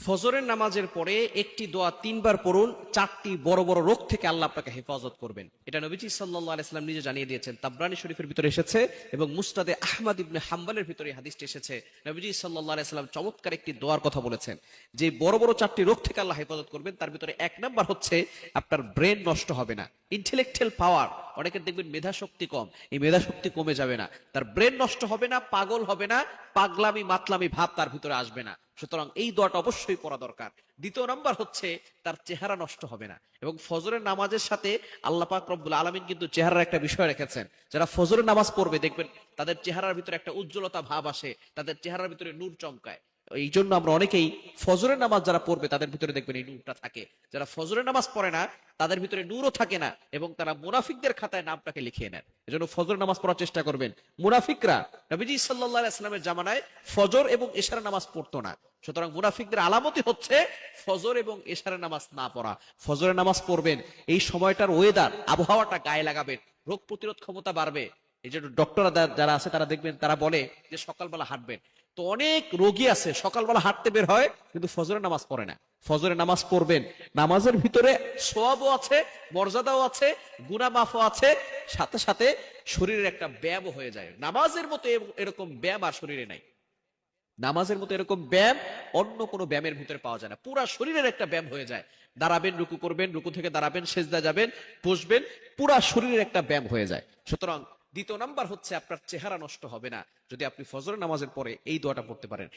ফজরের নামাজের পরে একটি দোয়া তিনবার পড়ুন, চারটি বড় বড় রোগ থেকে আল্লাহ আপনাকে হেফাজত করবেন। এটা নবীজি সাল্লাল্লাহু আলাইহি সাল্লাম নিজে জানিয়ে দিয়েছেন। তাবরানী শরীফের ভিতরে এসেছে এবং মুসনাদে আহমদ ইবনে হাম্বলের ভিতরে এই হাদিসটি এসেছে। নবীজি সাল্লাল্লাহু আলাইহি সাল্লাম চমৎকার একটি দোয়ার কথা বলেছেন যে বড় বড় চারটি রোগ থেকে আল্লাহ হেফাজত করবেন। তার ভিতরে এক নাম্বার হচ্ছে আপনার ব্রেন নষ্ট হবে না, ইন্টেলেকচুয়াল পাওয়ার। অনেকের দেখবেন মেধা শক্তি কম, এই মেধা শক্তি কমে যাবে না, তার ব্রেন নষ্ট হবে না, পাগল হবে না, পাগলামি মাতলামি ভাব তার ভিতরে আসবে না। সুতরাং এই দোয়াটা অবশ্যই পড়া দরকার। দ্বিতীয় নাম্বার হচ্ছে তার চেহারা নষ্ট হবে না। এবং ফজরের নামাজের সাথে আল্লাহ পাক রব্বুল আলামিন কিন্তু চেহারার একটা বিষয় রেখেছেন। যারা ফজরের নামাজ পড়বে দেখবেন তাদের চেহারার ভিতরে একটা উজ্জ্বলতা ভাব আসে, তাদের চেহারার ভিতরে নূর চমকায়। এই জন্য আমরা অনেকেই ফজরের নামাজ যারা পড়বে তাদের ভিতরে দেখবেন এই নূরটা থাকে। যারা ফজরের নামাজ পড়ে না তাদের ভিতরে নূরও থাকে না এবং তারা মুনাফিকদের খাতায় নামটাকে লিখিয়ে নেন। এজন্য ফজরের নামাজ পড়ার চেষ্টা করবেন। মুনাফিকরা নবীজি সাল্লাল্লাহু আলাইহি ওয়াসাল্লামের জামানায় ফজর এবং এশার নামাজ পড়তো না। সুতরাং মুনাফিকদের আলামতই হচ্ছে ফজর এবং এশারের নামাজ না পড়া। ফজরের নামাজ পড়বেন, এই সময়টার ওয়েদার আবহাওয়াটা গায়ে লাগাবেন, রোগ প্রতিরোধ ক্ষমতা বাড়বে। এই যে ডক্টররা যারা আছে তারা দেখবেন তারা বলে যে সকালবেলা হাঁটবেন। তো অনেক রোগী আছে সকালবেলা হাঁটতে বের হয় কিন্তু ফজরের নামাজ পড়ে না। ফজরের নামাজ পড়বেন, নামাজের ভিতরে সওয়াবও আছে, মর্যাদাও আছে, গুনাহ মাফও আছে, সাথে সাথে শরীরের একটা ব্যায়ামও হয়ে যায়। নামাজের মতো এরকম ব্যায়াম আর শরীরে নাই। নামাজের মতো এরকম ব্যায়াম অন্য কোনো ব্যায়ামের ভিতরে পাওয়া যায় না। পুরা শরীরের একটা ব্যায়াম হয়ে যায়। দাঁড়াবেন, রুকু করবেন, রুকু থেকে দাঁড়াবেন, সেজদা যাবেন, বসবেন, পুরা শরীরের একটা ব্যায়াম হয়ে যায়। সুতরাং দ্বিতীয় নাম্বার হচ্ছে আপনার চেহারা নষ্ট হবে না যদি আপনি ফজরের নামাজের পরে এই দোয়াটা পড়তে পারেন।